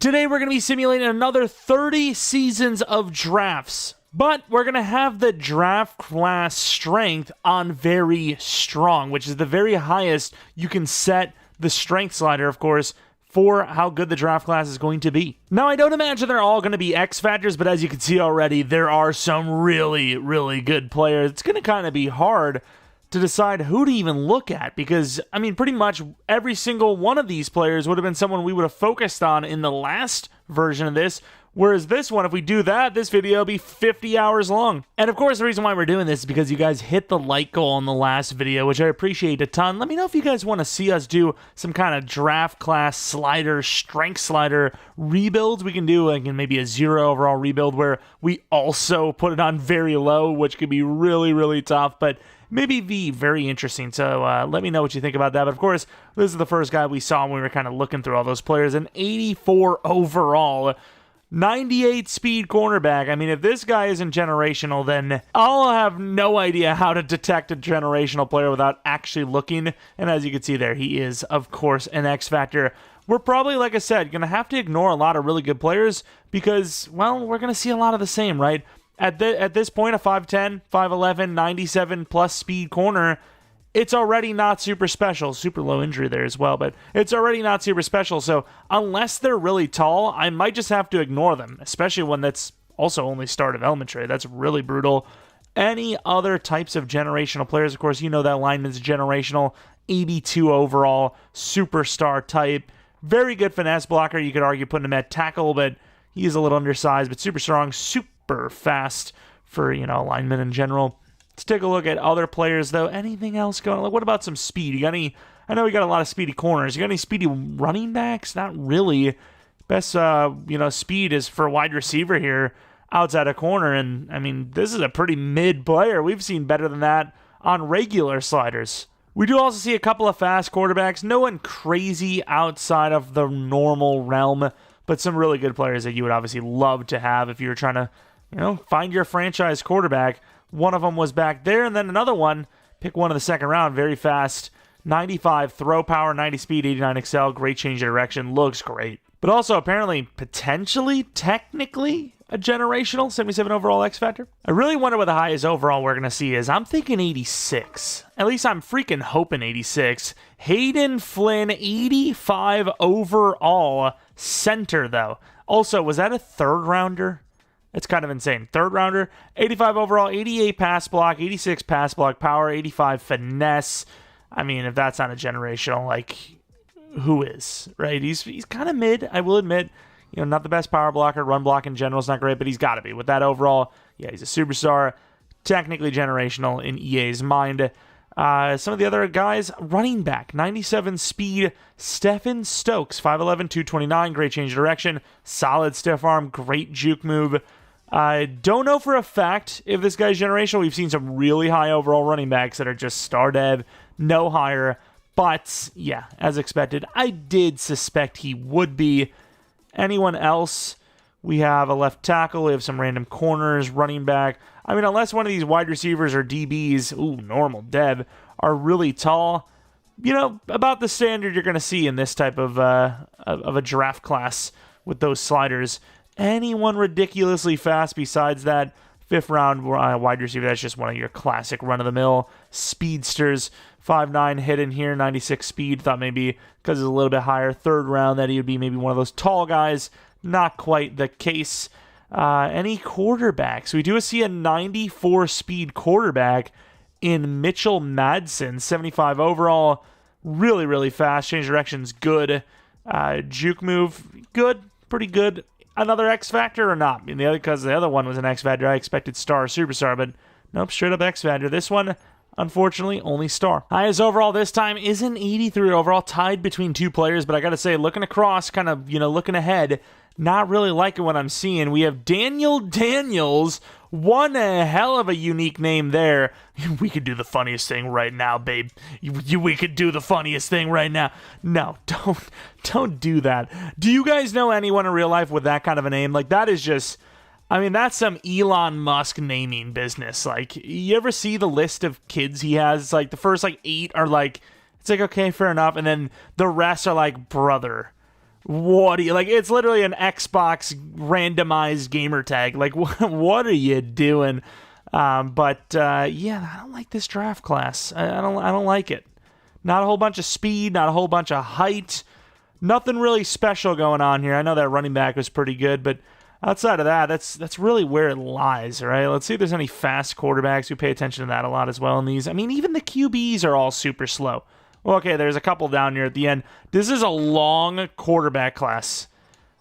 Today we're going to be simulating another 30 seasons of drafts, but we're going to have the draft class strength on very strong, which is the very highest you can set the strength slider, of course, for how good the draft class is going to be. Now, I don't imagine they're all going to be X factors, but as you can see already, there are some really, really good players. It's going to kind of be hard to decide who to even look at because, I mean, pretty much every single one of these players would have been someone we would have focused on in the last version of this, whereas this one, if we do that, this video will be 50 hours long. And of course, the reason why we're doing this is because you guys hit the like goal in the last video, which I appreciate a ton. Let me know if you guys want to see us do some kind of draft class slider, strength slider rebuilds. We can do like maybe a 0 overall rebuild where we also put it on very low, which could be really, really tough, but maybe be very interesting. So let me know what you think about that. But of course, this is the first guy we saw when we were kind of looking through all those players. An 84 overall, 98 speed cornerback. I mean, if this guy isn't generational, then I'll have no idea how to detect a generational player without actually looking. And as you can see there, he is, of course, an X factor. We're probably, like I said, going to have to ignore a lot of really good players because, well, we're going to see a lot of the same, right? At this point, a 5'10", 5'11", 97 plus speed corner, it's already not super special. Super low injury there as well, but it's already not super special. So unless they're really tall, I might just have to ignore them, especially when that's also only start of elementary. That's really brutal. Any other types of generational players, of course, you know that lineman's generational, 82 overall, superstar type. Very good finesse blocker. You could argue putting him at tackle, but he's a little undersized, but super strong, super fast for, you know, linemen in general. Let's take a look at other players, though. Anything else going on? Like, what about some speed? You got any? I know we got a lot of speedy corners. You got any speedy running backs? Not really. Best, speed is for wide receiver here outside a corner, and, I mean, this is a pretty mid player. We've seen better than that on regular sliders. We do also see a couple of fast quarterbacks. No one crazy outside of the normal realm, but some really good players that you would obviously love to have if you were trying to, find your franchise quarterback. One of them was back there, and then another one, pick one in the second round, very fast, 95 throw power, 90 speed, 89 excel, great change of direction, looks great. But also apparently, potentially, technically, a generational 77 overall X Factor. I really wonder what the highest overall we're going to see is. I'm thinking 86. At least I'm freaking hoping 86. Hayden Flynn, 85 overall center, though. Also, was that a third rounder? It's kind of insane. Third rounder, 85 overall, 88 pass block, 86 pass block power, 85 finesse. I mean, if that's not a generational, like, who is, right? He's kind of mid, I will admit. Not the best power blocker. Run block in general is not great, but he's got to be. With that overall, yeah, he's a superstar. Technically generational in EA's mind. Some of the other guys, running back, 97 speed, Stephen Stokes, 5'11", 229, great change of direction, solid stiff arm, great juke move. I don't know for a fact if this guy's generational. We've seen some really high overall running backs that are just star dev, no higher. But, yeah, as expected, I did suspect he would be. Anyone else? We have a left tackle. We have some random corners, running back. I mean, unless one of these wide receivers or DBs, normal dev, are really tall, about the standard you're going to see in this type of a draft class with those sliders. Anyone ridiculously fast besides that fifth round wide receiver? That's just one of your classic run-of-the-mill speedsters. 5'9", hidden here, 96 speed. Thought maybe because it's a little bit higher, third round, that he would be maybe one of those tall guys. Not quite the case. Any quarterbacks? We do see a 94 speed quarterback in Mitchell Madsen, 75 overall. Really, really fast. Change directions, good. Juke move, good. Pretty good. Another X Factor or not? Because the other one was an X Factor. I expected star, superstar, but nope, straight up X Factor. This one, unfortunately, only star. Highest overall this time is an 83 overall, tied between two players, but I gotta say, looking across, kind of, looking ahead, not really liking what I'm seeing. We have Daniel Daniels, one hell of a unique name there. We could do the funniest thing right now, babe. We could do the funniest thing right now. No, don't do that. Do you guys know anyone in real life with that kind of a name? Like, that is just, that's some Elon Musk naming business. Like, you ever see the list of kids he has? It's like the first 8 are like, it's like, okay, fair enough. And then the rest are like brother What do you, like, it's literally an Xbox randomized gamer tag. Like, what are you doing? Yeah, I don't like this draft class. I don't like it. Not a whole bunch of speed, not a whole bunch of height. Nothing really special going on here. I know that running back was pretty good, but outside of that, that's really where it lies, right? Let's see if there's any fast quarterbacks. We pay attention to that a lot as well in these. I mean, even the QBs are all super slow. Okay, there's a couple down here at the end. This is a long quarterback class.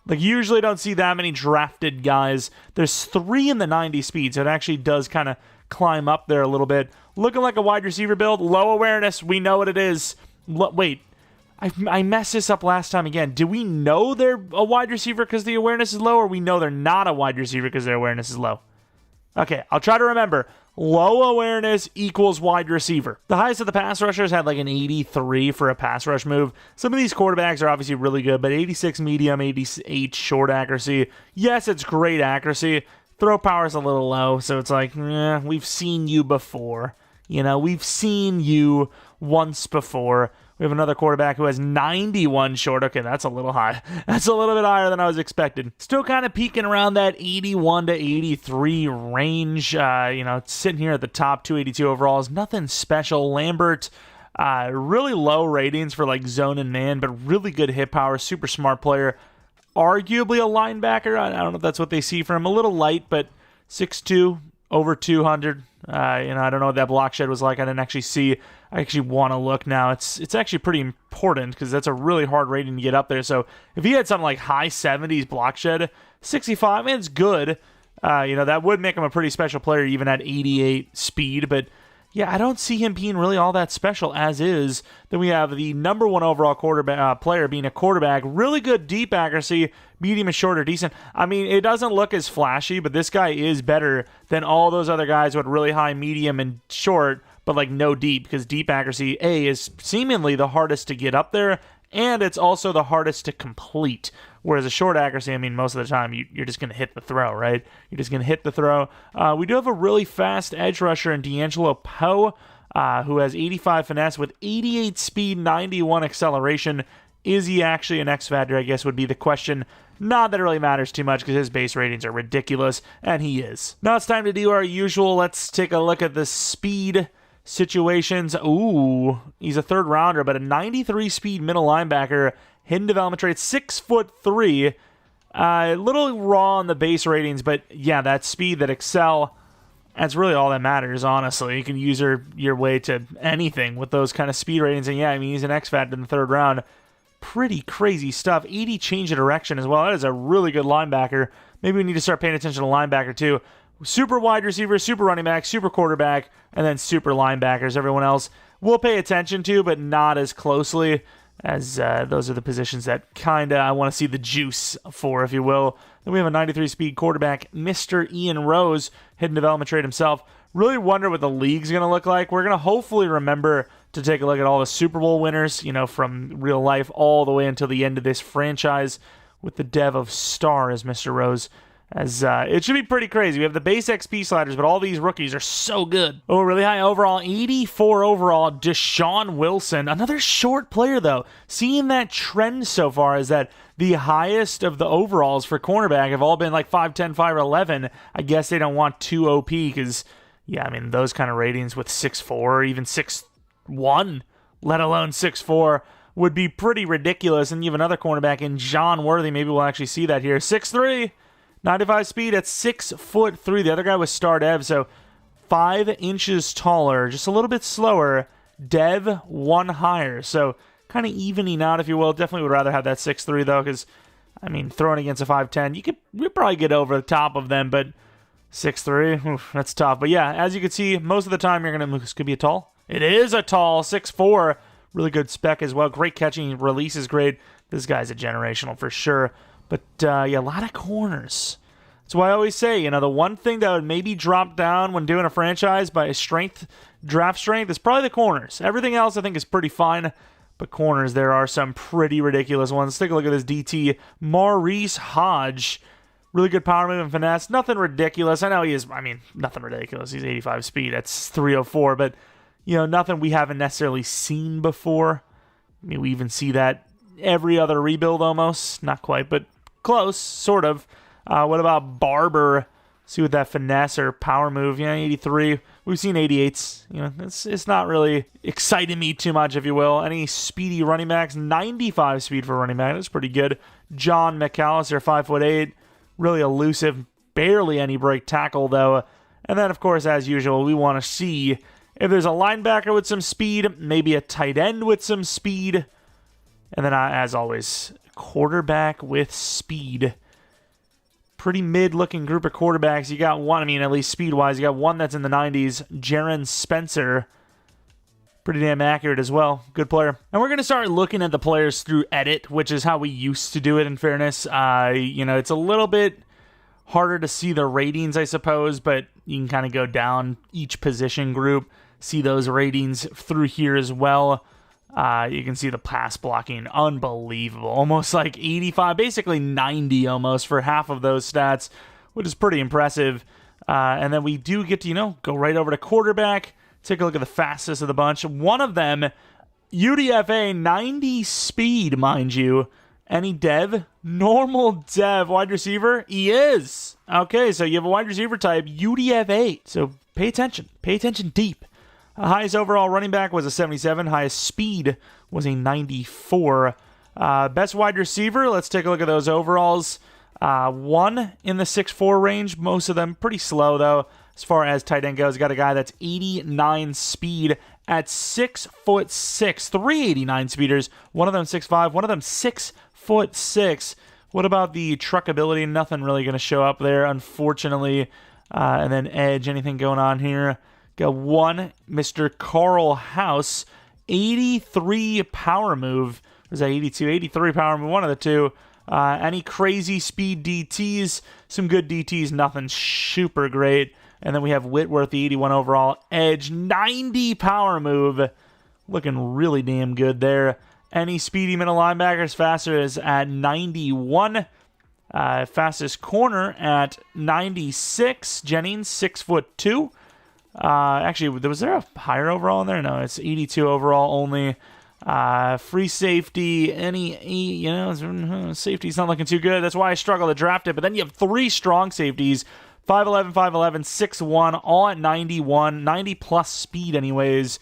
Like, you usually don't see that many drafted guys. There's 3 in the 90 speed, so it actually does kind of climb up there a little bit. Looking like a wide receiver build. Low awareness. We know what it is. Wait. I messed this up last time again. Do we know they're a wide receiver because the awareness is low, or we know they're not a wide receiver because their awareness is low? Okay, I'll try to remember. Low awareness equals wide receiver. The highest of the pass rushers had like an 83 for a pass rush move. Some of these quarterbacks are obviously really good, but 86 medium, 88 short accuracy. Yes, it's great accuracy. Throw power is a little low, so it's like, we've seen you before. We've seen you once before. We have another quarterback who has 91 short. Okay, that's a little high. That's a little bit higher than I was expecting. Still kind of peaking around that 81 to 83 range. Sitting here at the top, 282 overalls. Nothing special. Lambert, really low ratings for like zone and man, but really good hit power. Super smart player. Arguably a linebacker. I don't know if that's what they see for him. A little light, but 6'2", over 200. I don't know what that block shed was like. I didn't actually see. I actually want to look now. It's actually pretty important because that's a really hard rating to get up there. So if he had something like high 70s block shed, 65, it's good. That would make him a pretty special player even at 88 speed. But yeah, I don't see him being really all that special as is. Then we have the number 1 overall quarterback player being a quarterback. Really good deep accuracy, medium and short are decent. I mean, it doesn't look as flashy, but this guy is better than all those other guys with really high medium and short, but like no deep, because deep accuracy, is seemingly the hardest to get up there, and it's also the hardest to complete. Whereas a short accuracy, I mean, most of the time you're just going to hit the throw, right? You're just going to hit the throw. We do have a really fast edge rusher in D'Angelo Poe, who has 85 finesse with 88 speed, 91 acceleration. Is he actually an X Factor, I guess, would be the question. Not that it really matters too much because his base ratings are ridiculous, and he is. Now it's time to do our usual. Let's take a look at the speed situations. Ooh, he's a third rounder, but a 93 speed middle linebacker. Hidden development trait, 6'3". A little raw on the base ratings, but yeah, that speed, that excel, that's really all that matters, honestly. You can use your way to anything with those kind of speed ratings, and yeah, I mean, he's an X Factor in the third round. Pretty crazy stuff. 80 change of direction as well. That is a really good linebacker. Maybe we need to start paying attention to linebacker too. Super wide receiver, super running back, super quarterback, and then super linebackers. Everyone else we'll pay attention to, but not as closely, as those are the positions that kind of I want to see the juice for, if you will. Then we have a 93 speed quarterback, Mr. Ian Rose, hidden development trait himself. Really wonder what the league's going to look like. We're going to hopefully remember to take a look at all the Super Bowl winners, from real life all the way until the end of this franchise with the dev of Star as Mr. Rose. As it should be pretty crazy. We have the base XP sliders, but all these rookies are so good. Oh, really high overall, 84 overall, Deshaun Wilson. Another short player, though. Seeing that trend so far is that the highest of the overalls for cornerback have all been like 5'10", 5'11". I guess they don't want too OP because, yeah, I mean, those kind of ratings with 6'4", or even 6'1", let alone 6'4", would be pretty ridiculous. And you have another cornerback in John Worthy. Maybe we'll actually see that here. 6'3", 95 speed at 6'3". The other guy was Star Dev, so 5 inches taller, just a little bit slower. Dev 1 higher, so kind of evening out, if you will. Definitely would rather have that 6'3", though, because, I mean, throwing against a 5'10", you'd probably get over the top of them, but 6'3", that's tough. But yeah, as you can see, most of the time this could be a tall. It is a tall, 6'4", really good spec as well. Great catching, release is great. This guy's a generational for sure. But, yeah, a lot of corners. That's why I always say, the one thing that would maybe drop down when doing a franchise by draft strength, is probably the corners. Everything else I think is pretty fine, but corners, there are some pretty ridiculous ones. Let's take a look at this DT. Maurice Hodge. Really good power move and finesse. Nothing ridiculous. I know he is, nothing ridiculous. He's 85 speed. That's 304, but, nothing we haven't necessarily seen before. I mean, we even see that every other rebuild almost. Not quite, but close, sort of. What about Barber? See what that finesse or power move. Yeah, 83. We've seen 88s. You know, it's not really exciting me too much, if you will. Any speedy running backs? 95 speed for running back. That's pretty good. John McAllister, 5'8", really elusive. Barely any break tackle, though. And then, of course, as usual, we want to see if there's a linebacker with some speed, maybe a tight end with some speed. And then, as always, quarterback with speed. Pretty mid-looking group of quarterbacks. You got one, I mean, at least speed-wise, you got one that's in the 90s, Jaron Spencer. Pretty damn accurate as well. Good player. And we're going to start looking at the players through edit, which is how we used to do it, in fairness. You know, it's a little bit harder to see the ratings, I suppose, but you can kind of go down each position group, see those ratings through here as well. You can see the pass blocking, unbelievable. Almost like 85, basically 90 almost for half of those stats, which is pretty impressive. And then we do get to, you know, go right over to quarterback, take a look at the fastest of the bunch. One of them, UDFA, 90 speed, mind you. Any dev? Normal dev wide receiver? He is. Okay, so you have a wide receiver type, UDFA. So pay attention. Pay attention deep. Highest overall running back was a 77. Highest speed was a 94. Best wide receiver, let's take a look at those overalls. One in the 6'4 range. Most of them pretty slow, though. As far as tight end goes, got a guy that's 89 speed at 6'6". 389 speeders. One of them 6'5". One of them 6'6". What about the truckability? Nothing really going to show up there, unfortunately. And then edge, anything going on here? Got one, Mr. Carl House, 83 power move. Or was that 82? 83 power move, one of the two. Any crazy speed DTs? Some good DTs, nothing super great. And then we have Whitworth, the 81 overall edge, 90 power move. Looking really damn good there. Any speedy middle linebackers? Faster is at 91. Fastest corner at 96. Jennings, 6'2". Actually, was there a higher overall in there? No, it's 82 overall only. Free safety, safety's not looking too good. That's why I struggle to draft it. But then you have three strong safeties, 5'11", 6'1", all at 91, 90-plus speed anyways.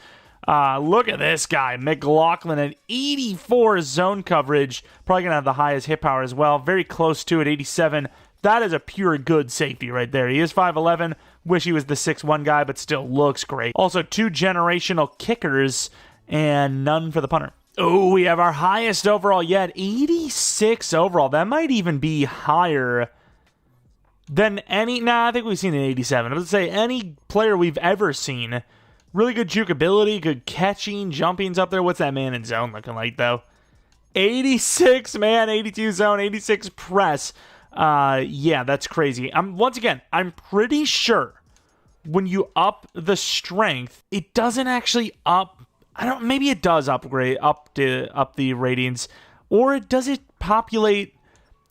Look at this guy, McLaughlin at 84 zone coverage. Probably going to have the highest hit power as well. Very close to it, 87. That is a pure good safety right there. He is 5'11". Wish he was the 6'1 guy, but still looks great. Also, 2 generational kickers and none for the punter. Oh, we have our highest overall yet, 86 overall. That might even be higher than any... I think we've seen an 87. I would say any player we've ever seen. Really good juke ability, good catching, jumping's up there. What's that man in zone looking like, though? 86, man, 82 zone, 86 press. Yeah, that's crazy. Once again, I'm pretty sure when you up the strength, it doesn't actually up. Maybe it does up the ratings, or does it populate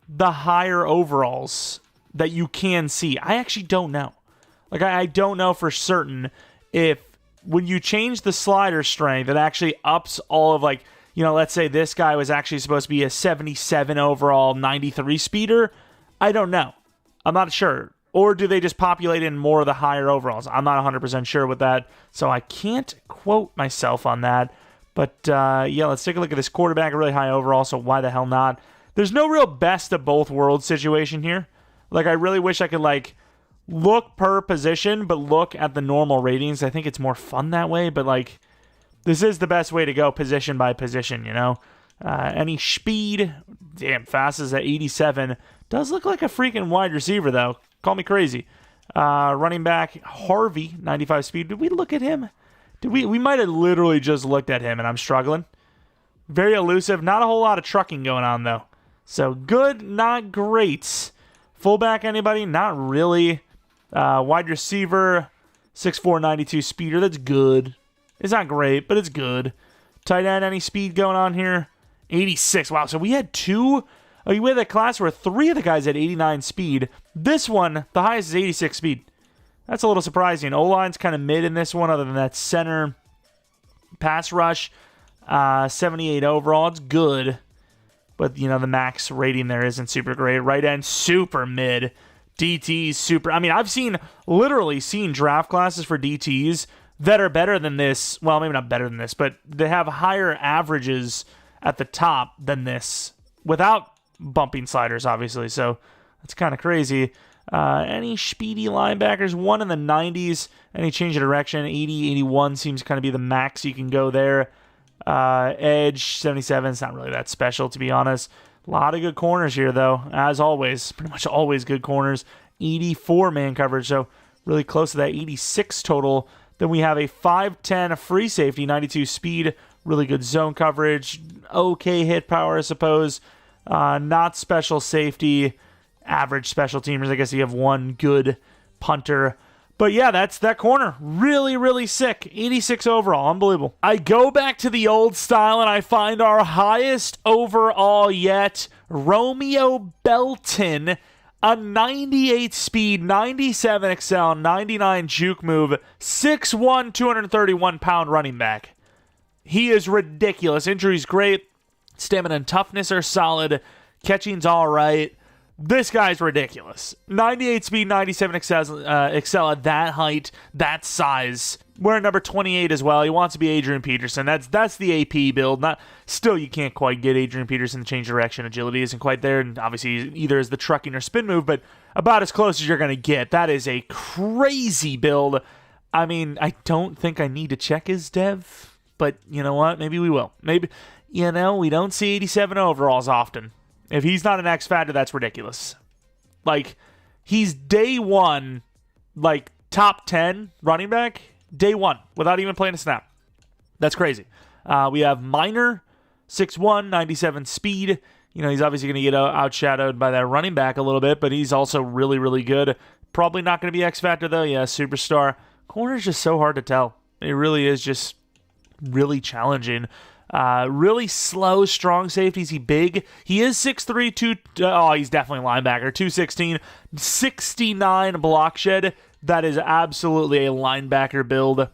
the higher overalls that you can see? I actually don't know. Like, I don't know for certain if when you change the slider strength, it actually ups all of, like, you know, let's say this guy was actually supposed to be a 77 overall, 93 speeder. I don't know. I'm not sure. Or do they just populate in more of the higher overalls? I'm not 100% sure with that, so I can't quote myself on that. But, yeah, let's take a look at this quarterback. A really high overall, so why the hell not? There's no real best of both worlds situation here. Like, I really wish I could, like, look per position, but look at the normal ratings. I think it's more fun that way, but, like, this is the best way to go position by position, you know? Any speed, damn, fast is at 87. Does look like a freaking wide receiver, though. Call me crazy. Running back, Harvey, 95 speed. Did we look at him? We might have literally just looked at him, and I'm struggling. Very elusive. Not a whole lot of trucking going on, though. So, good, not great. Fullback, anybody? Not really. Wide receiver, 6'4", 92 speeder. That's good. It's not great, but it's good. Tight end, any speed going on here? 86. Wow, so we had two... we had a class where 3 of the guys had 89 speed. This one, the highest is 86 speed. That's a little surprising. O-line's kind of mid in this one, other than that center pass rush. 78 overall. It's good. but, you know, the max rating there isn't super great. Right end, super mid. DTs, super. I mean, I've literally seen draft classes for DTs that are better than this. Well, maybe not better than this, but they have higher averages at the top than this without bumping sliders, obviously. So that's kind of crazy. Any speedy linebackers? One in the 90s. Any change of direction? 80, 81 seems to kind of be the max you can go there. Edge, 77. It's not really that special, to be honest. A lot of good corners here, though. As always, pretty much always good corners. 84 man coverage, so really close to that 86 total. Then we have a 5'10", a free safety, 92 speed, really good zone coverage, okay hit power, I suppose. Not special safety, average special teamers. I guess you have one good punter. But yeah, that's that corner. Really, really sick. 86 overall. Unbelievable. I go back to the old style and I find our highest overall yet, Romeo Belton. A 98 speed, 97 excel, 99 juke move, 6'1", 231-pound running back. He is ridiculous. Injury's great. Stamina and toughness are solid. Catching's all right. This guy's ridiculous. 98 speed, 97 excel at that height, that size. Wearing number 28 as well. He wants to be Adrian Peterson. That's the AP build. Still, you can't quite get Adrian Peterson to change direction. Agility isn't quite there, and obviously either is the trucking or spin move, but about as close as you're going to get. That is a crazy build. I mean, I don't think I need to check his dev, but you know what? Maybe we will. Maybe, you know, we don't see 87 overalls often. If he's not an X Factor, that's ridiculous. Like, he's day one, like, top 10 running back, day one, without even playing a snap. That's crazy. We have Minor, 6'1", 97 speed. You know, he's obviously going to get outshadowed by that running back a little bit, but he's also really, really good. Probably not going to be X Factor, though. Yeah, superstar. Corner's just so hard to tell. It really is just really challenging. Really slow, strong safety. Is he big? He is 6'3", he's definitely a linebacker. 216, 69 block shed. That is absolutely a linebacker build.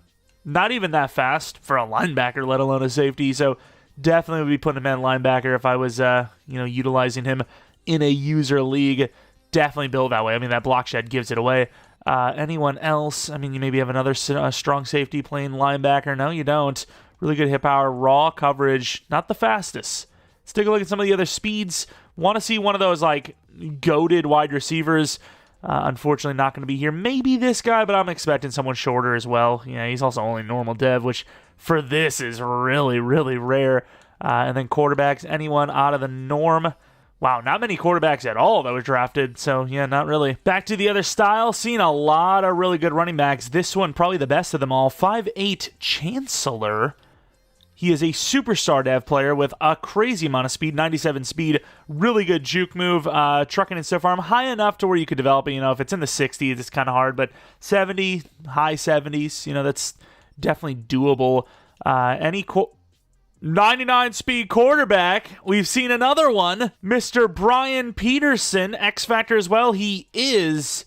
Not even that fast for a linebacker, let alone a safety. So definitely would be putting him in linebacker if I was, utilizing him in a user league. Definitely build that way. I mean, that block shed gives it away. Anyone else? I mean, you maybe have another strong safety playing linebacker. No, you don't. Really good hit power, raw coverage, not the fastest. Let's take a look at some of the other speeds. Want to see one of those, like, goated wide receivers. Unfortunately, not going to be here. Maybe this guy, but I'm expecting someone shorter as well. Yeah, he's also only normal dev, which for this is really, really rare. And then quarterbacks, anyone out of the norm. Wow, not many quarterbacks at all that were drafted, so yeah, not really. Back to the other style, seeing a lot of really good running backs. This one, probably the best of them all. 5'8", Chancellor. He is a superstar dev player with a crazy amount of speed, 97 speed, really good juke move, trucking and stiff arm, high enough to where you could develop it. You know, if it's in the 60s, it's kind of hard, but 70, high 70s, you know, that's definitely doable. 99 speed quarterback. We've seen another one, Mr. Brian Peterson, X Factor as well. He is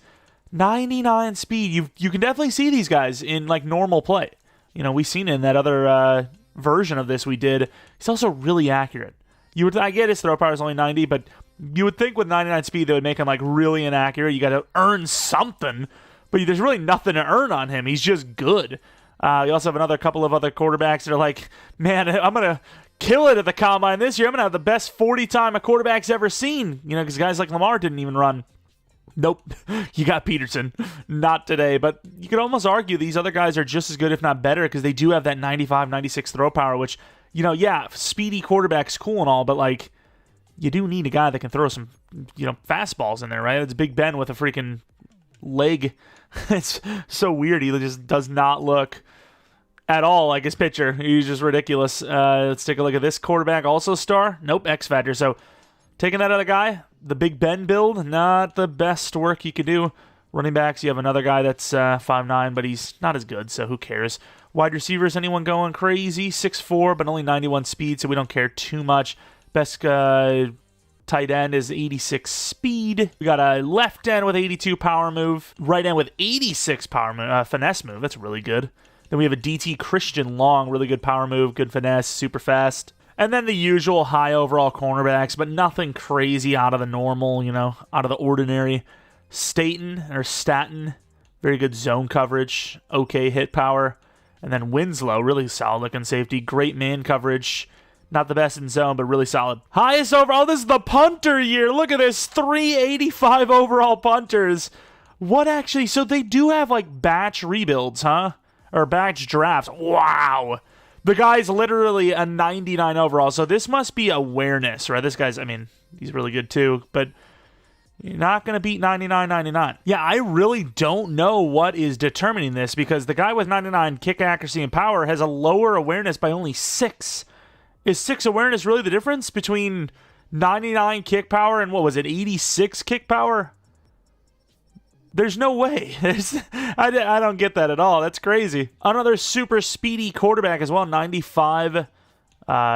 99 speed. You can definitely see these guys in like normal play. You know, we've seen it in that other version of this we did. He's also really accurate. I get his throw power is only 90, but you would think with 99 speed they would make him like really inaccurate. You got to earn something, but there's really nothing to earn on him. He's just good. You also have couple of other quarterbacks that are like, man, I'm going to kill it at the combine this year. I'm going to have the best 40 time a quarterback's ever seen. You know, because guys like Lamar didn't even run. Nope. You got Peterson. Not today. But you could almost argue these other guys are just as good, if not better, because they do have that 95, 96 throw power, which, you know, yeah, speedy quarterback's cool and all, but, like, you do need a guy that can throw some, you know, fastballs in there, right? It's Big Ben with a freaking leg. It's so weird. He just does not look at all like his pitcher. He's just ridiculous. Let's take a look at this quarterback. Also star? Nope, X Factor. So taking that other guy, the Big Ben build, not the best work you could do. Running backs, you have another guy that's 5'9", but he's not as good, so who cares? Wide receivers, anyone going crazy? 6'4", but only 91 speed, so we don't care too much. Best tight end is 86 speed. We got a left end with 82 power move. Right end with 86 power move, finesse move. That's really good. Then we have a DT Christian Long, really good power move, good finesse, super fast. And then the usual high overall cornerbacks, but nothing crazy out of the normal, out of the ordinary. Staten, very good zone coverage, okay hit power. And then Winslow, really solid looking safety, great man coverage. Not the best in zone, but really solid. Highest overall, this is the punter year. Look at this, 385 overall punters. What actually, so they do have like batch rebuilds, huh? Or batch drafts. Wow. The guy's literally a 99 overall, so this must be awareness, right? This guy's, he's really good too, but you're not going to beat 99. Yeah, I really don't know what is determining this because the guy with 99 kick accuracy and power has a lower awareness by only 6. Is 6 awareness really the difference between 99 kick power and 86 kick power? There's no way. I don't get that at all. That's crazy. Another super speedy quarterback as well, 95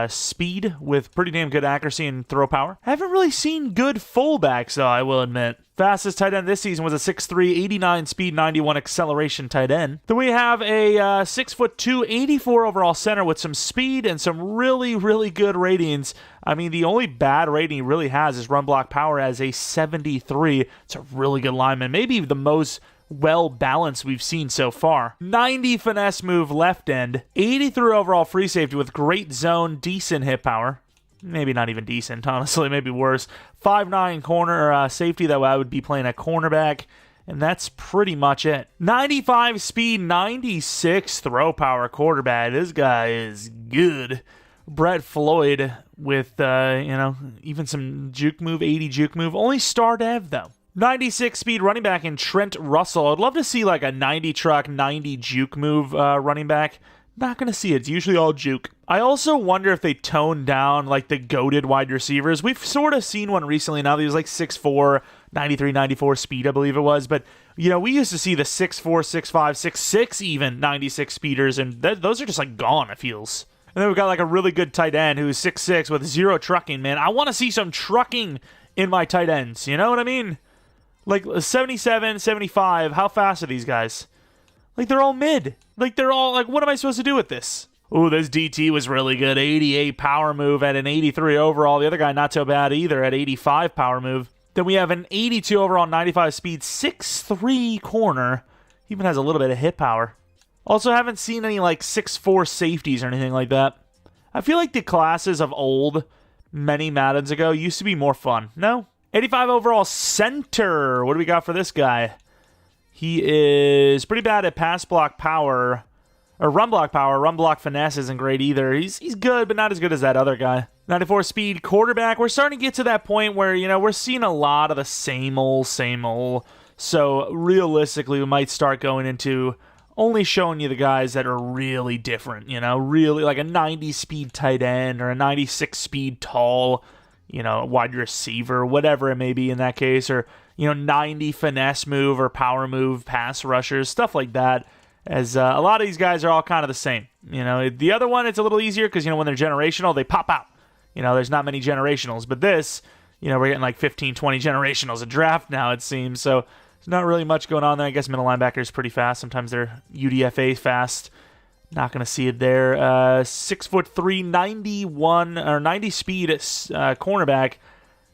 speed with pretty damn good accuracy and throw power. Haven't really seen good fullbacks, though, I will admit. Fastest tight end this season was a 6'3", 89 speed, 91 acceleration tight end. Then we have a 6'2", 84 overall center with some speed and some really, really good ratings. The only bad rating he really has is run block power as a 73. It's a really good lineman. Maybe the most well-balanced we've seen so far. 90 finesse move left end. 83 overall free safety with great zone, decent hit power. Maybe not even decent, honestly, maybe worse. 5'9 corner safety, that I would be playing at cornerback, and that's pretty much it. 95 speed, 96 throw power quarterback. This guy is good. Brett Floyd with, even some juke move, 80 juke move. Only star dev, though. 96 speed running back in Trent Russell. I'd love to see like a 90 truck, 90 juke move running back. Not going to see it. It's usually all juke. I also wonder if they toned down like the goated wide receivers. We've sort of seen one recently. Now he was like 6'4", 93, 94 speed, I believe it was. But, we used to see the 6'4", 6'5", 6'6", even 96 speeders. And those are just like gone, it feels. And then we've got like a really good tight end who's 6'6" with 0 trucking, man. I want to see some trucking in my tight ends. You know what I mean? Like 77, 75. How fast are these guys? Like, they're all mid. Like, they're all, like, what am I supposed to do with this? Ooh, this DT was really good. 88 power move at an 83 overall. The other guy, not so bad either, at 85 power move. Then we have an 82 overall, 95 speed, 6'3 corner. Even has a little bit of hit power. Also, haven't seen any, like, 6'4 safeties or anything like that. I feel like the classes of old, many Maddens ago, used to be more fun. No? 85 overall center. What do we got for this guy? He is pretty bad at pass block power, or run block power. Run block finesse isn't great either. He's good, but not as good as that other guy. 94 speed quarterback. We're starting to get to that point where, we're seeing a lot of the same old. So realistically, we might start going into only showing you the guys that are really different, really like a 90 speed tight end or a 96 speed tall, wide receiver, whatever it may be in that case, or 90 finesse move or power move, pass rushers, stuff like that. As a lot of these guys are all kind of the same. The other one, it's a little easier because, when they're generational, they pop out. There's not many generationals. But this, we're getting like 15, 20 generationals a draft now, it seems. So there's not really much going on there. I guess middle linebacker is pretty fast. Sometimes they're UDFA fast. Not going to see it there. 6'3", 91 or 90 speed cornerback.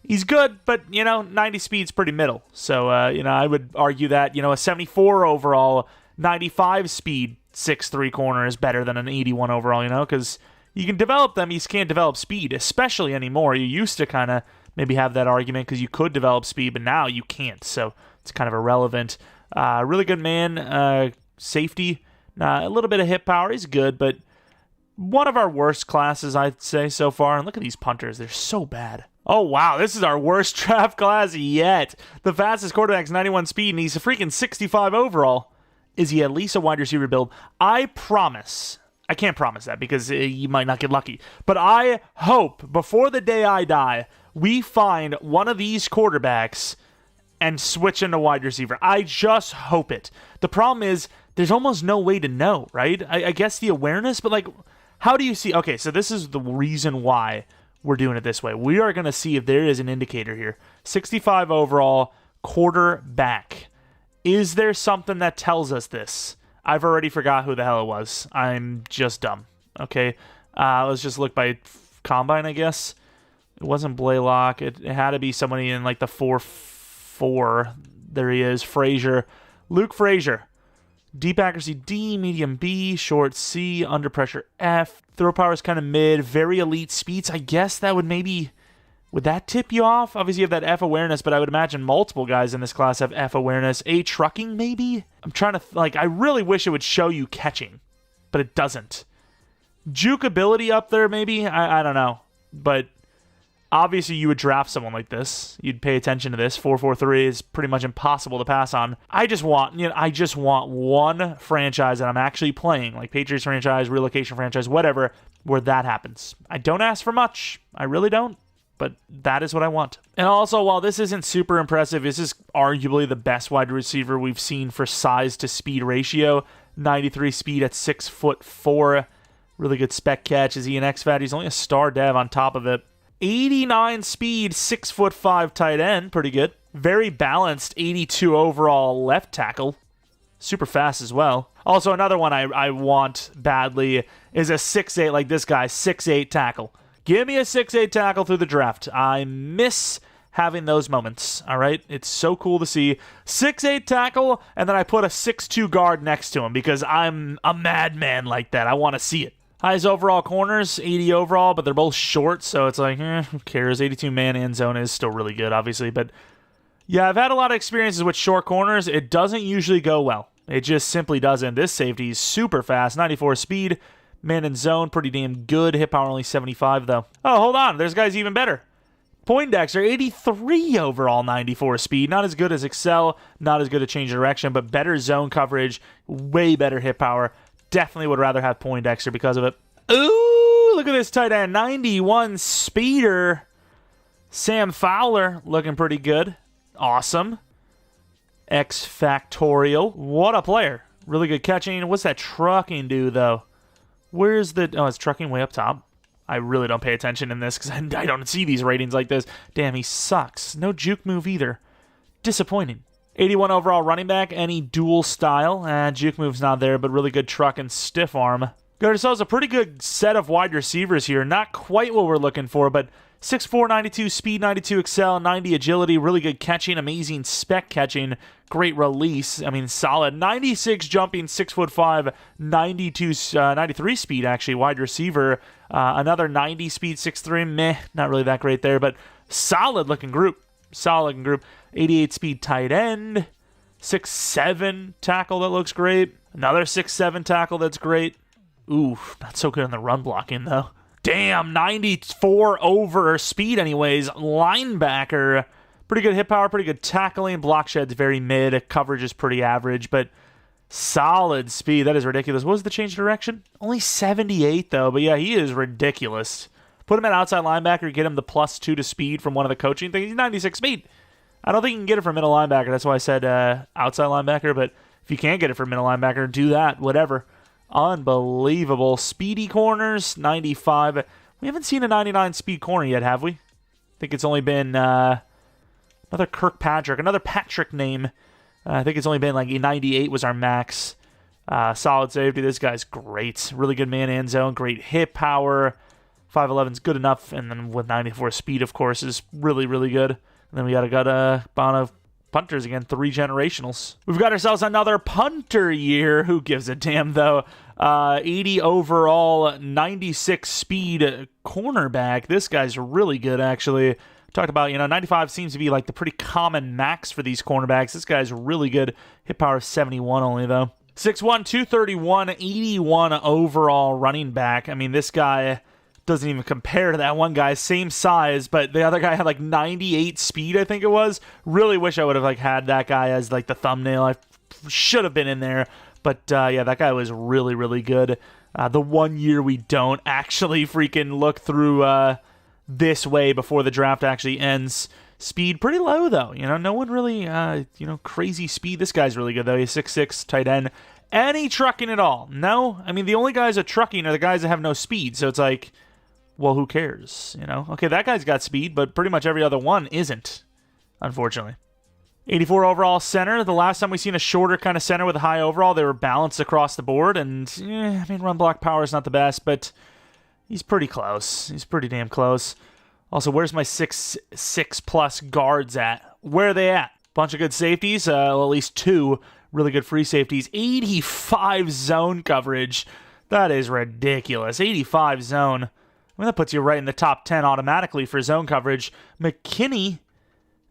He's good, but, 90 speed's pretty middle. So, I would argue that, a 74 overall, 95 speed 6'3 corner is better than an 81 overall, because you can develop them, you just can't develop speed, especially anymore. You used to kind of maybe have that argument because you could develop speed, but now you can't. So it's kind of irrelevant. Really good man, safety, a little bit of hit power. He's good, but one of our worst classes, I'd say, so far. And look at these punters. They're so bad. Oh, wow. This is our worst draft class yet. The fastest quarterback's 91 speed, and he's a freaking 65 overall. Is he at least a wide receiver build? I promise. I can't promise that because you might not get lucky. But I hope, before the day I die, we find one of these quarterbacks and switch into wide receiver. I just hope it. The problem is, there's almost no way to know, right? I guess the awareness, but like, how do you see? Okay, so this is the reason why we're doing it this way. We are going to see if there is an indicator here. 65 overall, quarterback. Is there something that tells us this? I've already forgot who the hell it was. I'm just dumb. Okay, let's just look by combine, I guess. It wasn't Blaylock. It had to be somebody in like the 4-4. There he is, Frazier. Luke Frazier. Deep accuracy D, medium B, short C, under pressure F. Throw power is kind of mid. Very elite speeds. I guess that would maybe... Would that tip you off? Obviously, you have that F awareness, but I would imagine multiple guys in this class have F awareness. A trucking, maybe? I'm trying to... I really wish it would show you catching, but it doesn't. Juke ability up there, maybe? I don't know. But obviously, you would draft someone like this. You'd pay attention to this. 4-4-3 is pretty much impossible to pass on. I just want one franchise that I'm actually playing, like Patriots franchise, relocation franchise, whatever, where that happens. I don't ask for much. I really don't. But that is what I want. And also, while this isn't super impressive, this is arguably the best wide receiver we've seen for size to speed ratio. 93 speed at 6'4". Really good spec catch. Is he an X-Fat? He's only a star dev on top of it. 89 speed, 6'5" tight end. Pretty good. Very balanced, 82 overall left tackle. Super fast as well. Also, another one I want badly is a 6'8", like this guy, 6'8" tackle. Give me a 6'8" tackle through the draft. I miss having those moments, all right? It's so cool to see. 6'8" tackle, and then I put a 6'2" guard next to him because I'm a madman like that. I want to see it. Highest overall corners, 80 overall, but they're both short, so it's like, who cares? 82 man end zone is still really good, obviously. But yeah, I've had a lot of experiences with short corners. It doesn't usually go well. It just simply doesn't. This safety is super fast, 94 speed. Man in zone, pretty damn good. Hit power only 75, though. Oh, hold on. There's guys even better. Poindexter, 83 overall, 94 speed. Not as good as Excel, not as good at change direction, but better zone coverage, way better hit power. Definitely would rather have Poindexter because of it. Ooh, look at this tight end. 91 speeder. Sam Fowler looking pretty good. Awesome. X Factorial. What a player. Really good catching. What's that trucking do, though? Where's the... Oh, it's trucking way up top. I really don't pay attention in this because I don't see these ratings like this. Damn, he sucks. No juke move either. Disappointing. 81 overall running back. Any dual style. Juke move's not there, but really good truck and stiff arm. Got ourselves a pretty good set of wide receivers here. Not quite what we're looking for, but 6'4", 92 speed, 92 excel, 90 agility, really good catching, amazing spec catching, great release. I mean, solid. 96 jumping, 6'5", 93 speed, actually, wide receiver. Another 90 speed, 6'3", meh, not really that great there, but solid looking group. Solid looking group. 88 speed tight end. 6'7" tackle that looks great. Another 6'7" tackle that's great. Ooh, not so good on the run blocking, though. Damn, 94 over speed anyways. Linebacker. Pretty good hit power, pretty good tackling. Block shed's very mid. Coverage is pretty average, but solid speed. That is ridiculous. What was the change of direction? Only 78, though. But yeah, he is ridiculous. Put him at outside linebacker, get him the +2 to speed from one of the coaching things. He's 96 speed. I don't think you can get it from middle linebacker. That's why I said outside linebacker. But if you can't get it from middle linebacker, do that. Whatever. Unbelievable. Speedy corners, 95. We haven't seen a 99 speed corner yet, have we? I think it's only been another Kirkpatrick, another Patrick name. I think it's only been like 98 was our max. Solid safety. This guy's great. Really good man end zone. Great hit power. 5'11's good enough. And then with 94 speed, of course, is really, really good. And then we got a Bono punters again, 3 generationals. We've got ourselves another punter year. Who gives a damn, though? 80 overall, 96 speed cornerback. This guy's really good, actually. Talked about, 95 seems to be like the pretty common max for these cornerbacks. This guy's really good. Hit power of 71 only, though. 6'1", 231, 81 overall running back. I mean, this guy doesn't even compare to that one guy. Same size, but the other guy had like 98 speed, I think it was. Really wish I would have had that guy as like the thumbnail. I should have been in there. But yeah, that guy was really, really good. The 1 year we don't actually freaking look through this way before the draft actually ends. Speed pretty low, though. No one really, crazy speed. This guy's really good, though. He's 6'6", tight end. Any trucking at all? No? I mean, the only guys that trucking are the guys that have no speed. So it's like, well, who cares? Okay, that guy's got speed, but pretty much every other one isn't, unfortunately. 84 overall center. The last time we seen a shorter kind of center with a high overall, they were balanced across the board. And, run block power is not the best, but He's pretty close. He's pretty damn close. Also, where's my 6+ guards at? Where are they at? Bunch of good safeties. Well, at least 2 really good free safeties. 85 zone coverage. That is ridiculous. 85 zone. I mean, that puts you right in the top 10 automatically for zone coverage. McKinney,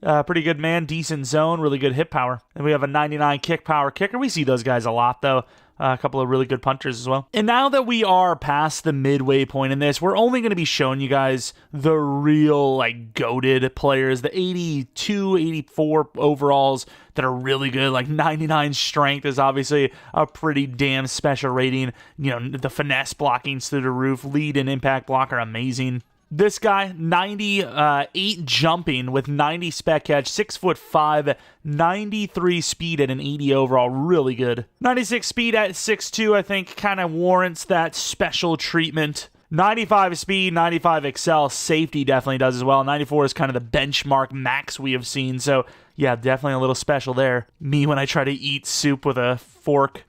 pretty good man. Decent zone. Really good hit power. And we have a 99 kick power kicker. We see those guys a lot, though. A couple of really good punchers as well. And now that we are past the midway point in this, we're only going to be showing you guys the real, like, goated players, the 82, 84 overalls that are really good. Like, 99 strength is obviously a pretty damn special rating. You know, the finesse blocking's through the roof. Lead and impact block are amazing. This guy, 98 jumping with 90 spec catch, 6'5", 93 speed at an 80 overall, really good. 96 speed at 6'2", I think, kind of warrants that special treatment. 95 speed, 95 excel, safety definitely does as well. 94 is kind of the benchmark max we have seen, so yeah, definitely a little special there. Me when I try to eat soup with a fork.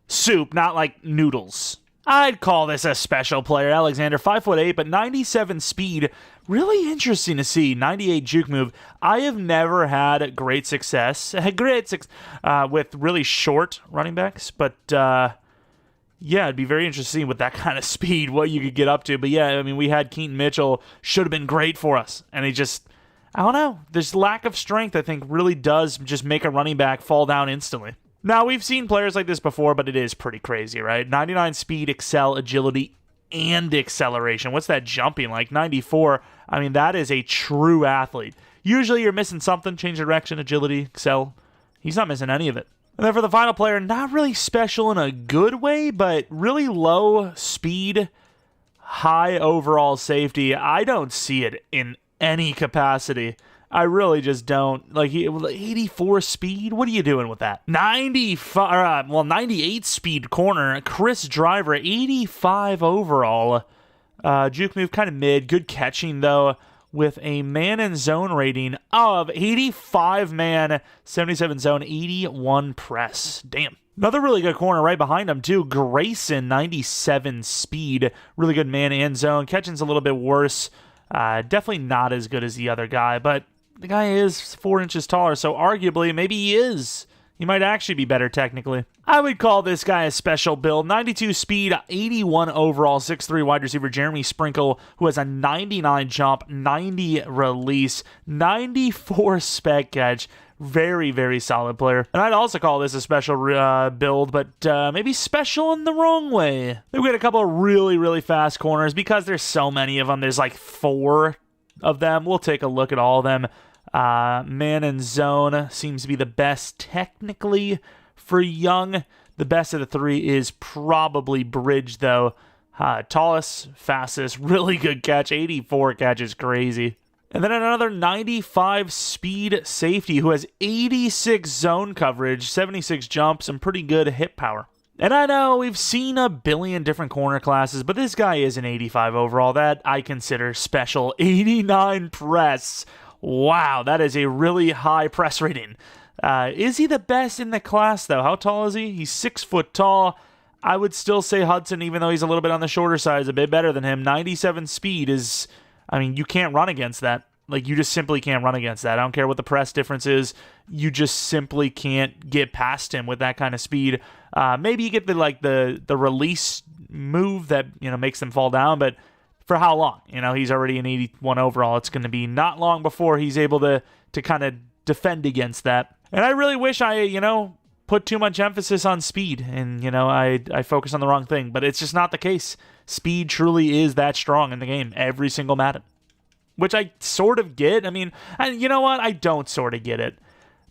Soup, not like noodles. I'd call this a special player. Alexander, 5'8", but 97 speed. Really interesting to see. 98 juke move. I have never had great success with really short running backs, but yeah, it'd be very interesting with that kind of speed, what you could get up to. But yeah, I mean, we had Keaton Mitchell, should have been great for us, and he just, I don't know. This lack of strength, I think, really does just make a running back fall down instantly. Now, we've seen players like this before, but it is pretty crazy, right? 99 speed, excel, agility, and acceleration. What's that jumping like? 94. I mean, that is a true athlete. Usually you're missing something. Change of direction, agility, excel. He's not missing any of it. And then for the final player, not really special in a good way, but really low speed, high overall safety. I don't see it in any capacity. I really just don't. Like, 84 speed? What are you doing with that? 98 speed corner. Chris Driver, 85 overall. Juke move kind of mid. Good catching, though, with a man and zone rating of 85 man, 77 zone, 81 press. Damn. Another really good corner right behind him, too. Grayson, 97 speed. Really good man and zone. Catching's a little bit worse. Definitely not as good as the other guy, but the guy is 4 inches taller, so arguably, maybe he is. He might actually be better technically. I would call this guy a special build. 92 speed, 81 overall, 6'3" wide receiver Jeremy Sprinkle, who has a 99 jump, 90 release, 94 spec catch. Very, very solid player. And I'd also call this a special build, but maybe special in the wrong way. We've got a couple of really, really fast corners because there's so many of them. There's like 4 of them. We'll take a look at all of them. Man and zone seems to be the best technically for Young. The best of the 3 is probably Bridge, though. Tallest, fastest, really good catch. 84 catch is crazy. And then another 95 speed safety who has 86 zone coverage, 76 jump, some pretty good hit power. And I know we've seen a billion different corner classes, but this guy is an 85 overall. That I consider special. 89 press. Wow, that is a really high press rating. Is he the best in the class, though? How tall is he? He's 6 foot tall. I would still say Hudson, even though he's a little bit on the shorter side, is a bit better than him. 97 speed is, I mean, you can't run against that. Like, you just simply can't run against that. I don't care what the press difference is. You just simply can't get past him with that kind of speed. Maybe you get the release move that, makes them fall down, but for how long? He's already an 81 overall. It's going to be not long before he's able to kind of defend against that. And I really wish I, put too much emphasis on speed and, I focus on the wrong thing, but it's just not the case. Speed truly is that strong in the game, every single Madden. Which I sort of get. I mean, and you know what? I don't sort of get it.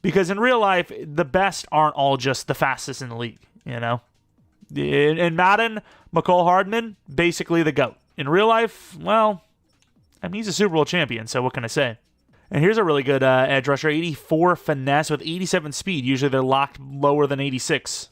Because in real life, the best aren't all just the fastest in the league, In Madden, McCole Hardman, basically the GOAT. In real life, well, I mean, he's a Super Bowl champion, so what can I say? And here's a really good edge rusher, 84 finesse with 87 speed. Usually they're locked lower than 86.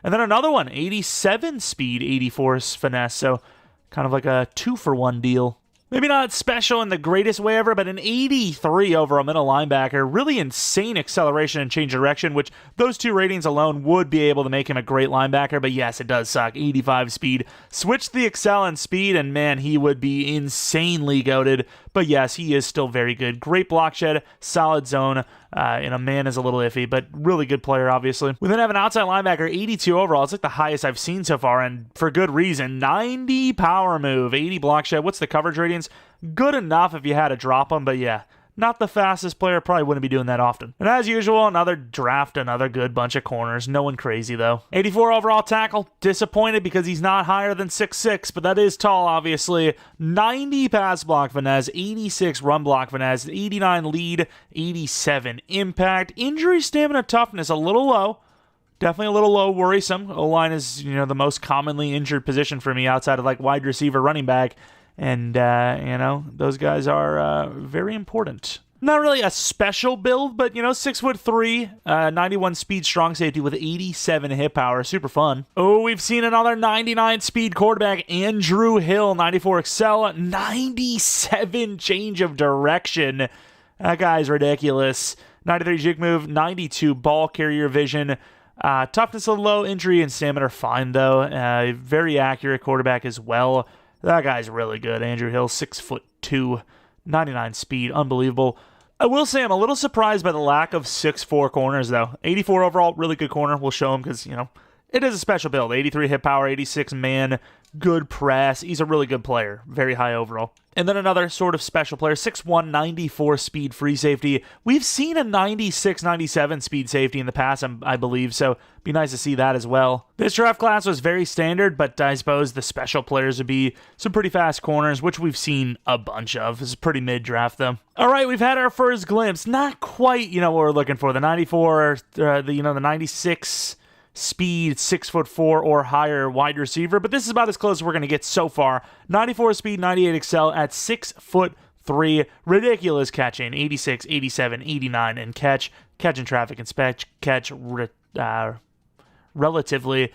And then another one, 87 speed, 84 finesse. So kind of like a 2-for-1 deal. Maybe not special in the greatest way ever, but an 83 overall middle linebacker. Really insane acceleration and change of direction, which those two ratings alone would be able to make him a great linebacker. But yes, it does suck. 85 speed. Switch the excel and speed, and man, he would be insanely goated. But yes, he is still very good. Great block shed, solid zone. And a man is a little iffy, but really good player, obviously. We then have an outside linebacker, 82 overall. It's like the highest I've seen so far, and for good reason. 90 power move, 80 block shed. What's the coverage ratings? Good enough if you had to drop them, but yeah, not the fastest player. Probably wouldn't be doing that often. And as usual, another draft, another good bunch of corners. No one crazy, though. 84 overall tackle. Disappointed because he's not higher than 6'6", but that is tall, obviously. 90 pass block finesse, 86 run block finesse, 89 lead, 87 impact. Injury, stamina, toughness, a little low. Definitely a little low, worrisome. O-line is, the most commonly injured position for me outside of like wide receiver, running back. And, those guys are very important. Not really a special build, but, 6'3", 91 speed strong safety with 87 hit power. Super fun. Oh, we've seen another 99 speed quarterback, Andrew Hill, 94 excel, 97 change of direction. That guy's ridiculous. 93 juke move, 92 ball carrier vision. Toughness a little low, injury and stamina are fine, though. Very accurate quarterback as well. That guy's really good. Andrew Hill, 6'2", 99 speed. Unbelievable. I will say I'm a little surprised by the lack of 6'4" corners, though. 84 overall, really good corner. We'll show him because, it is a special build. 83 hit power, 86 man, good press. He's a really good player. Very high overall. And then another sort of special player, 6'1", 94 speed free safety. We've seen a 96, 97 speed safety in the past, I believe, so it'd be nice to see that as well. This draft class was very standard, but I suppose the special players would be some pretty fast corners, which we've seen a bunch of. This is pretty mid-draft, though. All right, we've had our first glimpse. Not quite, what we're looking for. The 94, the 96... speed, 6'4" or higher wide receiver, but this is about as close as we're going to get so far. 94 speed, 98 excel at 6'3". Ridiculous catching, 86, 87, 89, and catch in traffic and catch relatively,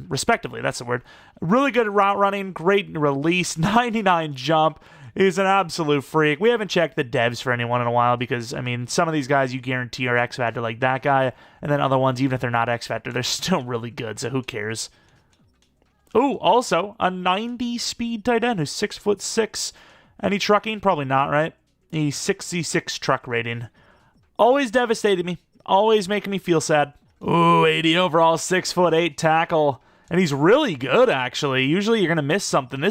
respectively, that's the word. Really good at route running, great release, 99 jump. He's an absolute freak. We haven't checked the devs for anyone in a while because, some of these guys you guarantee are X Factor like that guy, and then other ones, even if they're not X Factor, they're still really good, so who cares? Ooh, also, a 90 speed tight end who's 6'6". Any trucking? Probably not, right? He's 66 truck rating. Always devastated me. Always making me feel sad. Ooh, 80 overall, 6'8" tackle. And he's really good, actually. Usually you're going to miss something.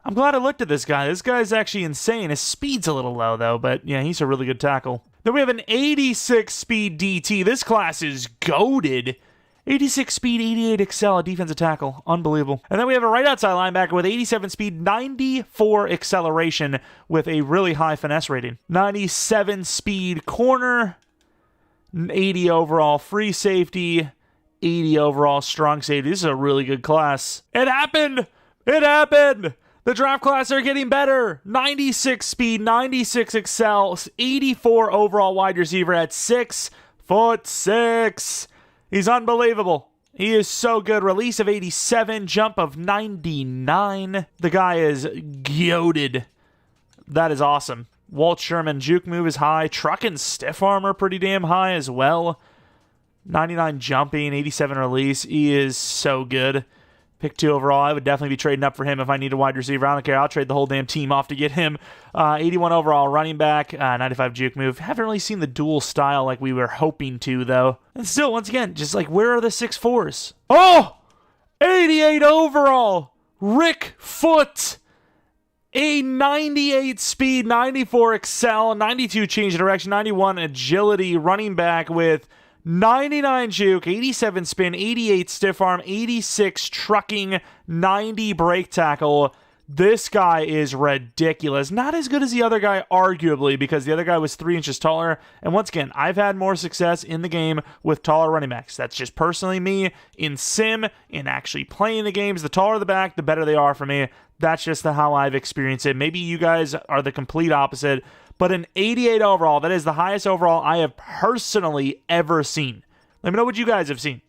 I'm glad I looked at this guy. This guy's actually insane. His speed's a little low, though, but yeah, he's a really good tackle. Then we have an 86 speed DT. This class is goated. 86 speed, 88 excel, a defensive tackle. Unbelievable. And then we have a right outside linebacker with 87 speed, 94 acceleration with a really high finesse rating. 97 speed corner, 80 overall free safety, 80 overall strong safety. This is a really good class. It happened! It happened! The draft classes are getting better. 96 speed, 96 excel, 84 overall wide receiver at 6'6". He's unbelievable. He is so good. Release of 87, jump of 99. The guy is goated. That is awesome. Walt Sherman juke move is high. Truck and stiff arm are pretty damn high as well. 99 jumping, 87 release. He is so good. Pick 2 overall. I would definitely be trading up for him if I need a wide receiver. I don't care. I'll trade the whole damn team off to get him. 81 overall running back. 95 juke move. Haven't really seen the dual style like we were hoping to, though. And still, once again, just like, where are the 6'4"s? Oh! 88 overall! Rick Foot! A 98 speed, 94 excel, 92 change of direction, 91 agility running back with 99 juke, 87 spin, 88 stiff arm, 86 trucking, 90 brake tackle. This guy is ridiculous. Not as good as the other guy, arguably, because the other guy was 3 inches taller. And once again, I've had more success in the game with taller running backs. That's just personally me. In sim, in actually playing the games, the taller the back, the better they are for me. That's just how I've experienced it. Maybe you guys are the complete opposite. But an 88 overall, that is the highest overall I have personally ever seen. Let me know what you guys have seen.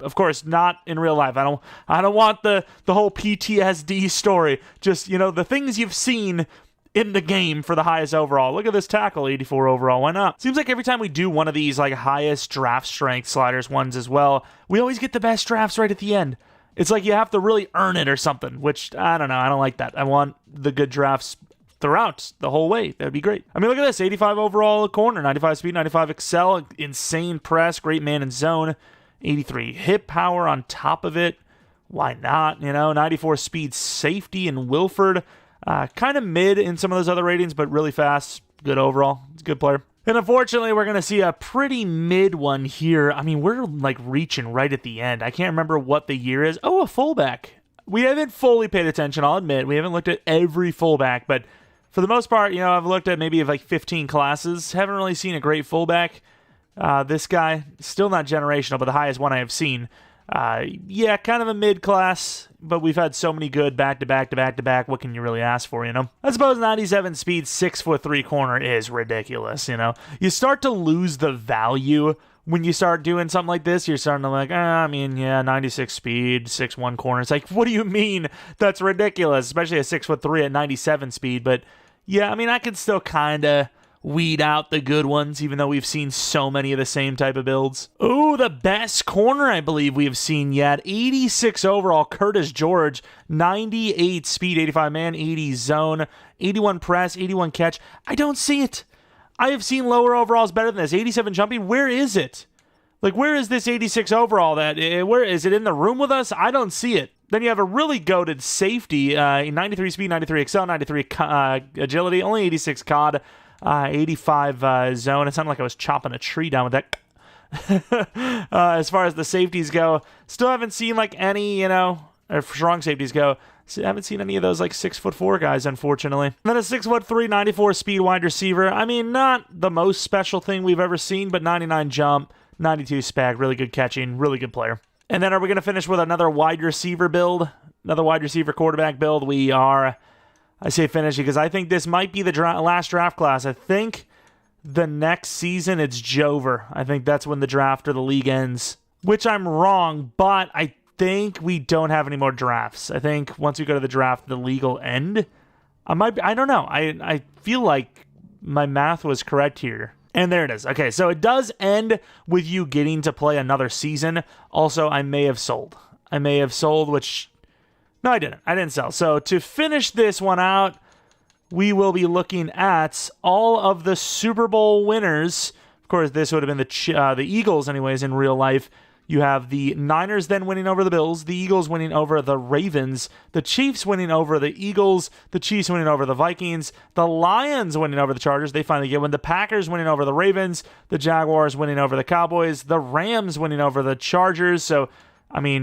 of course, not in real life. I don't want the whole PTSD story. Just, the things you've seen in the game for the highest overall. Look at this tackle, 84 overall. Why not? Seems like every time we do one of these like highest draft strength sliders ones as well, we always get the best drafts right at the end. It's like you have to really earn it or something, which I don't know. I don't like that. I want the good drafts throughout the whole way. That would be great. I mean, look at this. 85 overall corner, 95 speed, 95 excel, insane press, great man in zone, 83 hip power on top of it. Why not? 94 speed safety in Wilford. Kind of mid in some of those other ratings, but really fast. Good overall. It's a good player. And unfortunately, we're going to see a pretty mid one here. I mean, we're like reaching right at the end. I can't remember what the year is. Oh, a fullback. We haven't fully paid attention, I'll admit. We haven't looked at every fullback, but for the most part, I've looked at maybe like 15 classes. Haven't really seen a great fullback. This guy, still not generational, but the highest one I have seen. Yeah, kind of a mid-class, but we've had so many good back-to-back. What can you really ask for, I suppose 97 speed, 6'3" corner is ridiculous, You start to lose the value when you start doing something like this. You're starting to like, 96 speed, 6'1" corner. It's like, what do you mean? That's ridiculous, especially a 6'3" at 97 speed. But yeah, I can still kind of weed out the good ones, even though we've seen so many of the same type of builds. Oh, the best corner I believe we have seen yet. 86 overall, Curtis George. 98 speed, 85 man, 80 zone, 81 press, 81 catch. I don't see it. I have seen lower overalls better than this. 87 jumping, where is it? Like, where is this 86 overall? Where is it in the room with us? I don't see it. Then you have a really goated safety, 93 speed, 93 excel, 93 agility, only 86 COD. 85 zone. It sounded like I was chopping a tree down with that. As far as the safeties go, still haven't seen like any, or strong safeties go. So I haven't seen any of those like 6'4" guys, unfortunately. And then a 6'3", 94 speed wide receiver. Not the most special thing we've ever seen, but 99 jump, 92 spec, really good catching, really good player. And then are we going to finish with another wide receiver build? Another wide receiver quarterback build? We are. I say finish because I think this might be the last draft class. I think the next season it's Jover. I think that's when the draft or the league ends, which I'm wrong, but I think we don't have any more drafts. I think once we go to the draft, the league will end. I don't know. I feel like my math was correct here. And there it is. Okay, so it does end with you getting to play another season. Also, I may have sold, which... No, I didn't. I didn't sell. So to finish this one out, we will be looking at all of the Super Bowl winners. Of course, this would have been the Eagles anyways in real life. You have the Niners then winning over the Bills, the Eagles winning over the Ravens, the Chiefs winning over the Eagles, the Chiefs winning over the Vikings, the Lions winning over the Chargers. They finally get one. The Packers winning over the Ravens, the Jaguars winning over the Cowboys, the Rams winning over the Chargers. So,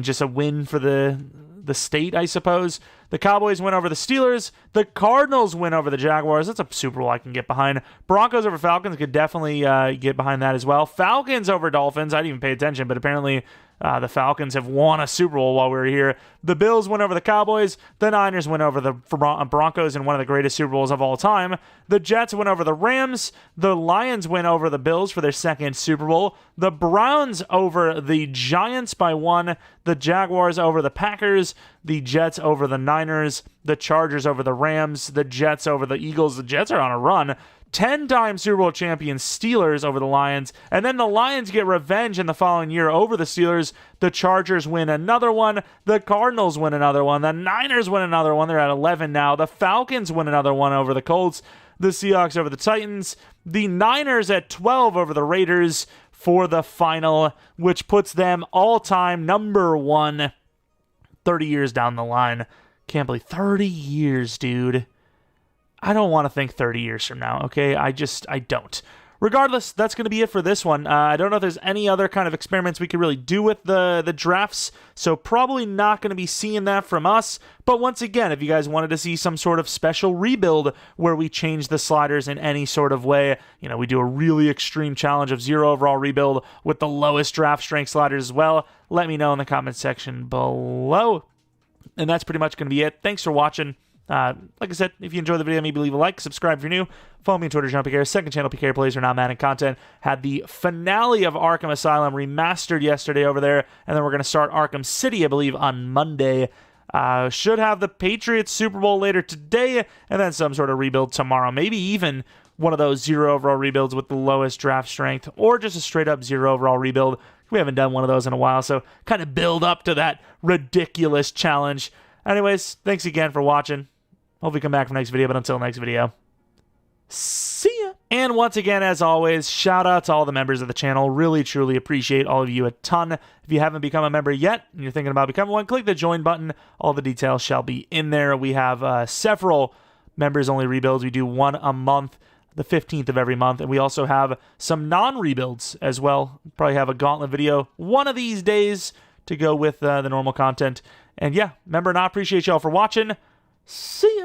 just a win for the state, I suppose. The Cowboys win over the Steelers. The Cardinals win over the Jaguars. That's a Super Bowl I can get behind. Broncos over Falcons could definitely get behind that as well. Falcons over Dolphins. I didn't even pay attention, but apparently the Falcons have won a Super Bowl while we were here. The Bills win over the Cowboys. The Niners win over the Broncos in one of the greatest Super Bowls of all time. The Jets win over the Rams. The Lions win over the Bills for their second Super Bowl. The Browns over the Giants by 1. The Jaguars over the Packers. The Jets over the Niners. The Chargers over the Rams. The Jets over the Eagles. The Jets are on a run. 10-time Super Bowl champion Steelers over the Lions. And then the Lions get revenge in the following year over the Steelers. The Chargers win another one. The Cardinals win another one. The Niners win another one. They're at 11 now. The Falcons win another one over the Colts. The Seahawks over the Titans. The Niners at 12 over the Raiders for the final, which puts them all-time number 1 30 years down the line. Can't believe 30 years, dude. I don't want to think 30 years from now, okay? I don't. Regardless, that's going to be it for this one. I don't know if there's any other kind of experiments we could really do with the drafts, so probably not going to be seeing that from us. But once again, if you guys wanted to see some sort of special rebuild where we change the sliders in any sort of way, we do a really extreme challenge of 0 overall rebuild with the lowest draft strength sliders as well, let me know in the comment section below. And that's pretty much going to be it. Thanks for watching. Like I said, if you enjoyed the video, maybe leave a like, subscribe if you're new, follow me on Twitter, Jeromepkr, second channel, PK Plays for non-Madden content. Had the finale of Arkham Asylum remastered yesterday over there, and then we're going to start Arkham City, I believe, on Monday. Should have the Patriots Super Bowl later today, and then some sort of rebuild tomorrow. Maybe even one of those 0 overall rebuilds with the lowest draft strength, or just a straight-up 0 overall rebuild. We haven't done one of those in a while, so kind of build up to that ridiculous challenge. Anyways, thanks again for watching. Hopefully come back for next video, but until next video, see ya. And once again, as always, shout out to all the members of the channel. Really, truly appreciate all of you a ton. If you haven't become a member yet and you're thinking about becoming one, click the join button. All the details shall be in there. We have several members-only rebuilds. We do one a month, the 15th of every month, and we also have some non-rebuilds as well. Probably have a gauntlet video one of these days to go with the normal content. And yeah, remember, and I appreciate y'all for watching. See ya.